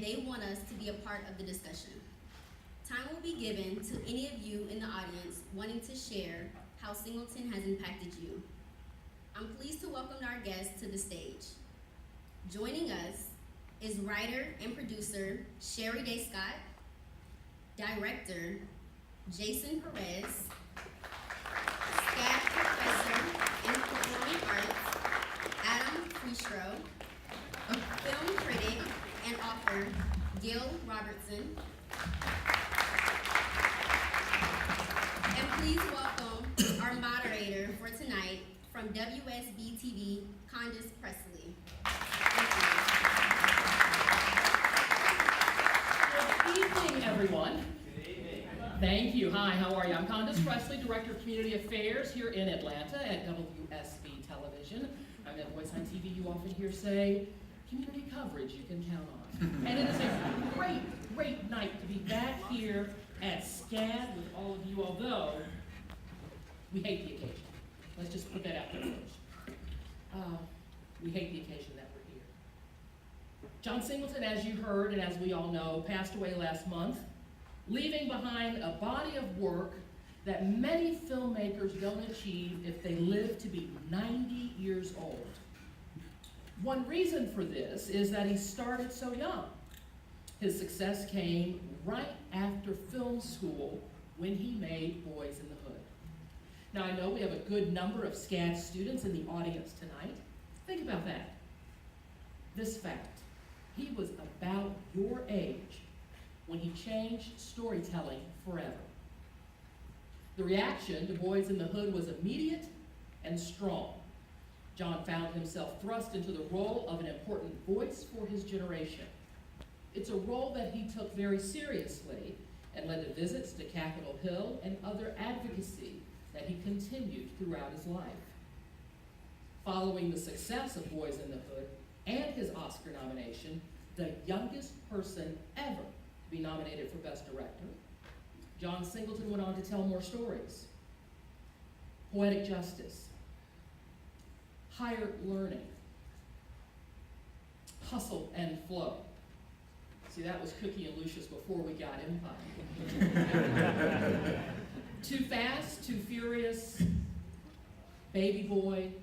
They want us to be a part of the discussion. Time will be given to any of you in the audience wanting to share how Singleton has impacted you. I'm pleased to welcome our guests to the stage. Joining us is writer and producer Sherry Day Scott, director Jason Perez, SCAD professor in performing arts Adam Friestro, film critic and author Gil Robertson, and please welcome our moderator for tonight from WSB-TV, Candace Presley. Good evening, everyone. Good evening. Thank you. Hi, how are you? I'm Candace Presley, Director of Community Affairs here in Atlanta at WSB Television. I'm at Voice on TV. You often hear say, community coverage you can count on. And it is a great, great night to be back here at SCAD with all of you, although we hate the occasion. Let's just put that out there first. We hate the occasion that we're here. John Singleton, as you heard and as we all know, passed away last month, leaving behind a body of work that many filmmakers don't achieve if they live to be 90 years old. One reason for this is that he started so young. His success came right after film school when he made Boys in the Hood. Now I know we have a good number of SCAD students in the audience tonight. Think about that. This fact, he was about your age when he changed storytelling forever. The reaction to Boys in the Hood was immediate and strong. John found himself thrust into the role of an important voice for his generation. It's a role that he took very seriously and led to visits to Capitol Hill and other advocacy that he continued throughout his life. Following the success of Boys in the Hood and his Oscar nomination, the youngest person ever to be nominated for Best Director, John Singleton went on to tell more stories. Poetic Justice, Higher Learning, Hustle and Flow. See, that was Cookie and Lucius before we got Empire. Too Fast, Too Furious, Baby Boy,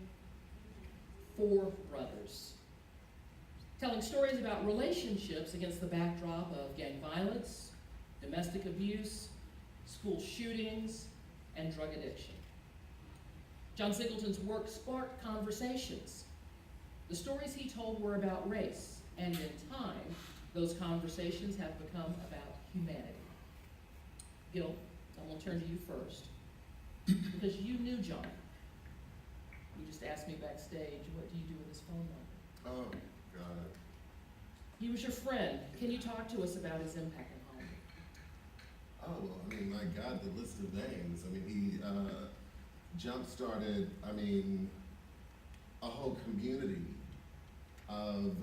Four Brothers. Telling stories about relationships against the backdrop of gang violence, domestic abuse, school shootings, and drug addiction. John Singleton's work sparked conversations. The stories he told were about race, and in time, those conversations have become about humanity. Gil, I'm going to turn to you first, because you knew John. You just asked me backstage, what do you do with his phone number? Oh, God. He was your friend. Can you talk to us about his impact in Hollywood? Oh, well, I mean, my God, the list of names. I mean, he jump-started, a whole community of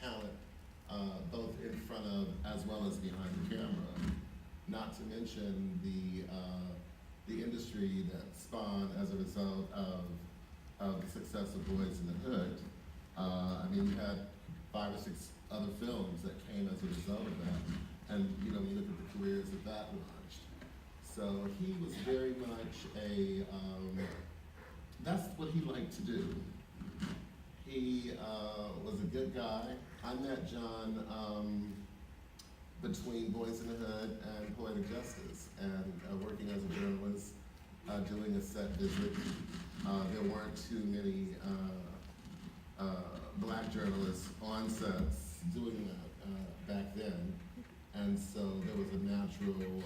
talent, both in front of as well as behind the camera. Not to mention the industry that spawned as a result of the success of Boys in the Hood. We had 5 or 6 other films that came as a result of that. And, you look at the careers that launched. So he was very much that's what he liked to do. He was a good guy. I met John between Boys in the Hood and Poetic Justice, and working as a journalist, doing a set visit. There weren't too many black journalists on sets doing that back then, and so there was a natural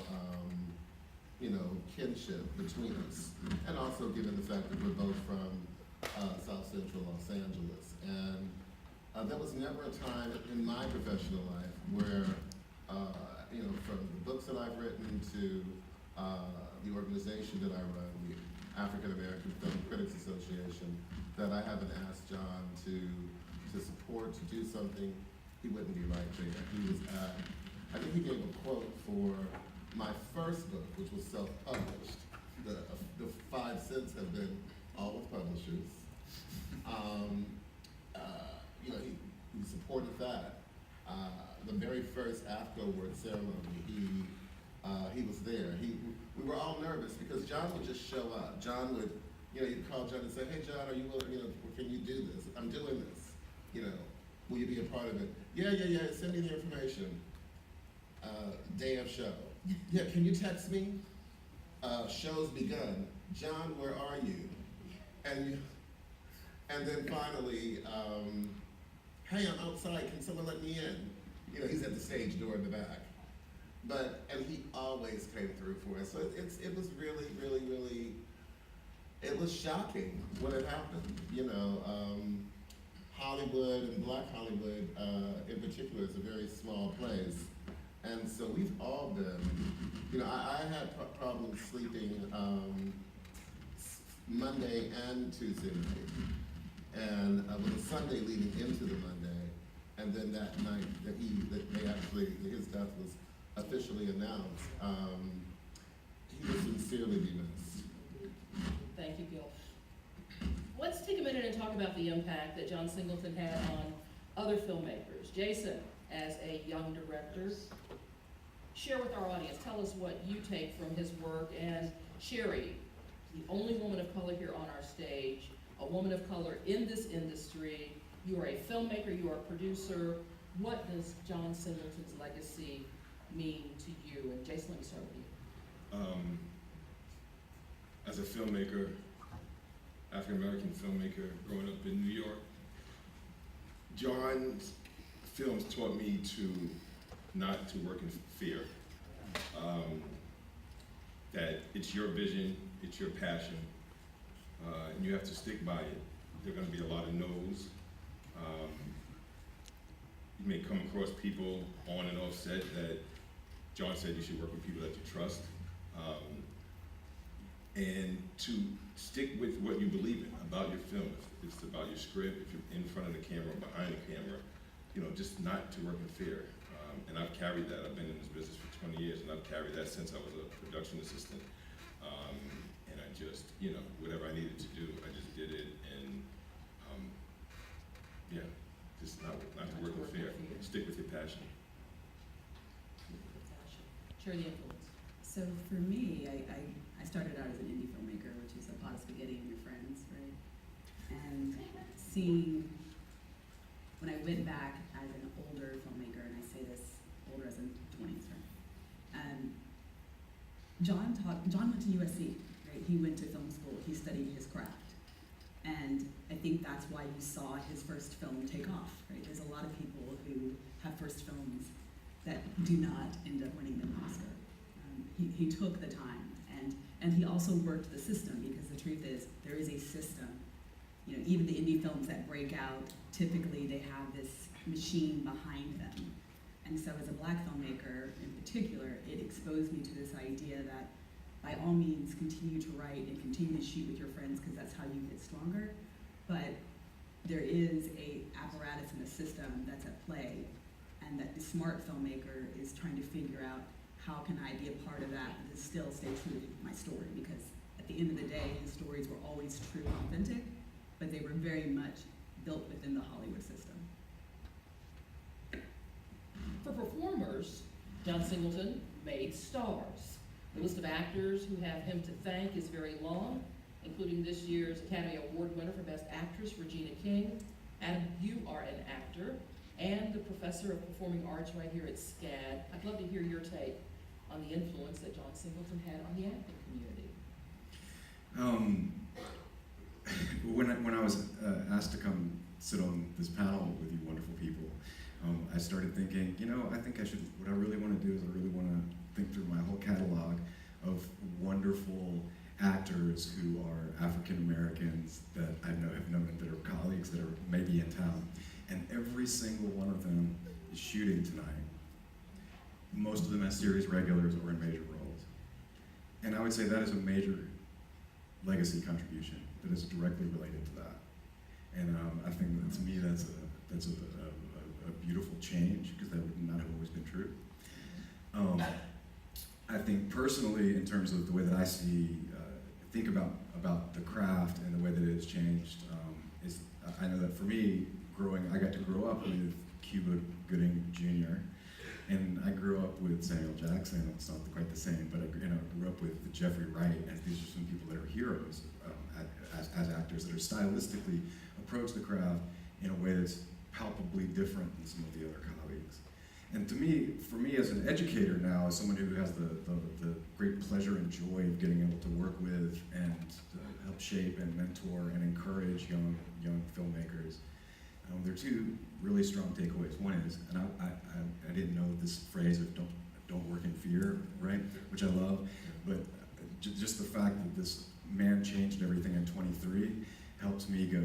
kinship between us, and also given the fact that we're both from South Central Los Angeles. And there was never a time in my professional life where, from the books that I've written to the organization that I run, the African American Film Critics Association, that I haven't asked John to support, to do something. He wouldn't be right there. He was, I think he gave a quote for my first book, which was self-published. The 5 cents have been all with publishers. He supported that. the very first AAFCA award ceremony, he was there. We were all nervous because John would just show up. John would, you'd call John and say, "Hey, John, are you willing? Can you do this? I'm doing this. Will you be a part of it? Yeah. Send me the information. Day of show. Yeah, can you text me? Show's begun. John, where are you? And then finally, hey, I'm outside. Can someone let me in? He's at the stage door in the back. And he always came through for us. So it was really, really, really, it was shocking when it happened. Hollywood and Black Hollywood in particular is a very small place. And so we've all been, I had problems sleeping Monday and Tuesday night. And with a Sunday leading into the Monday. And then that night his death was officially announced. He will sincerely be missed. Thank you, Gil. Let's take a minute and talk about the impact that John Singleton had on other filmmakers. Jason, as a young director, share with our audience, tell us what you take from his work. And Sherry, the only woman of color here on our stage, a woman of color in this industry, you are a filmmaker, you are a producer. What does John Singleton's legacy mean to you? And Jason, let me start with you. As a filmmaker, African-American filmmaker growing up in New York, John's films taught me not to work in fear. That it's your vision, it's your passion, and you have to stick by it. There are going to be a lot of no's. You may come across people on and off set that John said you should work with people that you trust. And to stick with what you believe in about your film. If it's about your script, if you're in front of the camera or behind the camera, just not to work in fear. And I've carried that. I've been in this business for 20 years, and I've carried that since I was a production assistant. And I just, whatever I needed to do, I just did it. And just not to work in fear. Stick with your passion. Share the influence. So for me, I started out as an indie filmmaker, which is a pot of spaghetti and your friends, right? And seeing, when I went back as an older filmmaker, and I say this older as in 20s, right? John went to USC, right? He went to film school, he studied his craft. And I think that's why you saw his first film take off, right? There's a lot of people who have first films that do not end up winning them an Oscar. He took the time, and he also worked the system, because the truth is, there is a system. Even the indie films that break out, typically they have this machine behind them. And so as a Black filmmaker in particular, it exposed me to this idea that by all means, continue to write and continue to shoot with your friends, because that's how you get stronger. But there is a apparatus and a system that's at play, and that the smart filmmaker is trying to figure out, how can I be a part of that and still stay true to my story? Because at the end of the day, his stories were always true and authentic, but they were very much built within the Hollywood system. For performers, John Singleton made stars. The list of actors who have him to thank is very long, including this year's Academy Award winner for Best Actress, Regina King. Adam, you are an actor and the professor of performing arts right here at SCAD. I'd love to hear your take on the influence that John Singleton had on the acting community. When I was asked to come sit on this panel with you wonderful people, I started thinking, I think what I really want to do is I really want to think through my whole catalog of wonderful actors who are African Americans that I have known that are colleagues that are maybe in town. And every single one of them is shooting tonight. Most of them as series regulars or in major roles. And I would say that is a major legacy contribution that is directly related to that. And I think that to me that's a beautiful change, because that would not have always been true. I think personally, in terms of the way that I think about the craft and the way that it has changed, I know that for me, I got to grow up with Cuba Gooding Jr. And I grew up with Samuel Jackson. It's not quite the same, but I grew up with Jeffrey Wright, and these are some people that are heroes as actors that are stylistically approach the craft in a way that's palpably different than some of the other colleagues. And for me as an educator now, as someone who has the great pleasure and joy of getting able to work with and help shape and mentor and encourage young filmmakers, there are two really strong takeaways. One is, and I didn't know this phrase of don't work in fear, right? Which I love, but just the fact that this man changed everything in 23 helps me go,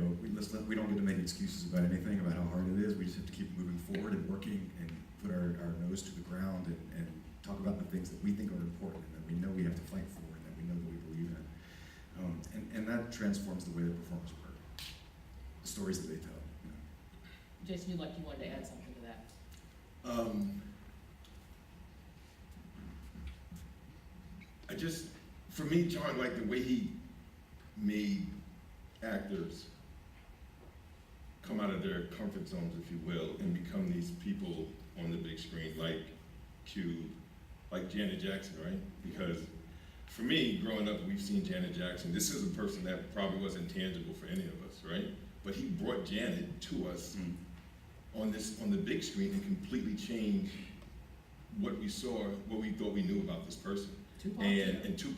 we don't get to make excuses about anything, about how hard it is. We just have to keep moving forward and working and put our nose to the ground and talk about the things that we think are important and that we know we have to fight for and that we know that we believe in. And that transforms the way that performers work, the stories that they tell. Jason, you wanted to add something to that? For me, John, like the way he made actors come out of their comfort zones, if you will, and become these people on the big screen, like Cube, like Janet Jackson, right? Because for me, growing up, we've seen Janet Jackson. This is a person that probably wasn't tangible for any of us, right? But he brought Janet to us on the big screen and completely changed what we saw, what we thought we knew about this person. Tupac.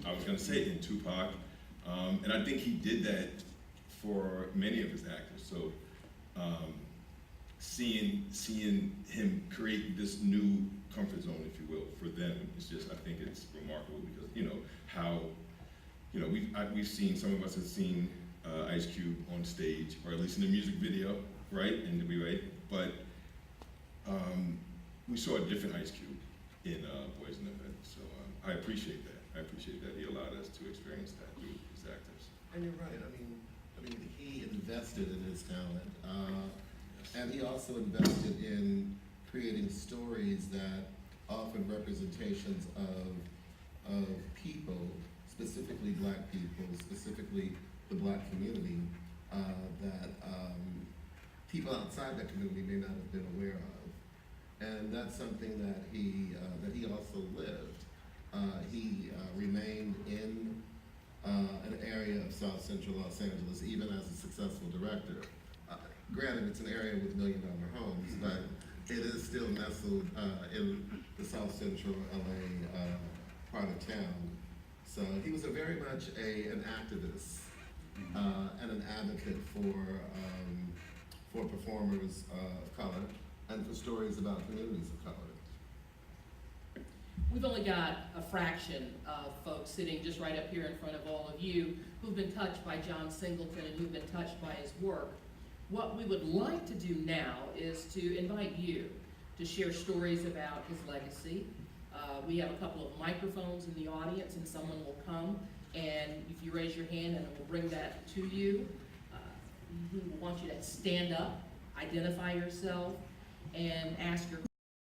I was gonna say in Tupac, and I think he did that for many of his actors. So seeing him create this new comfort zone, if you will, for them, it's just, I think it's remarkable because we've seen, some of us have seen Ice Cube on stage, or at least in the music video, right? But we saw a different Ice Cube in Boys in the Hood. So I appreciate that. He allowed us to experience that through his actors. And you're right. I mean, he invested in his talent, and he also invested in creating stories that offered representations of people, specifically Black people, specifically the Black community, that people outside that community may not have been aware of. And that's something that he also lived. He remained in an area of South Central Los Angeles, even as a successful director. Granted, it's an area with $1 million homes, but it is still nestled in the South Central LA part of town. So he was very much an activist and an advocate for performers of color and for stories about communities of color. We've only got a fraction of folks sitting just right up here in front of all of you who've been touched by John Singleton and who've been touched by his work. What we would like to do now is to invite you to share stories about his legacy. We have a couple of microphones in the audience and someone will come, and if you raise your hand and we'll bring that to you, we want you to stand up, identify yourself, and ask your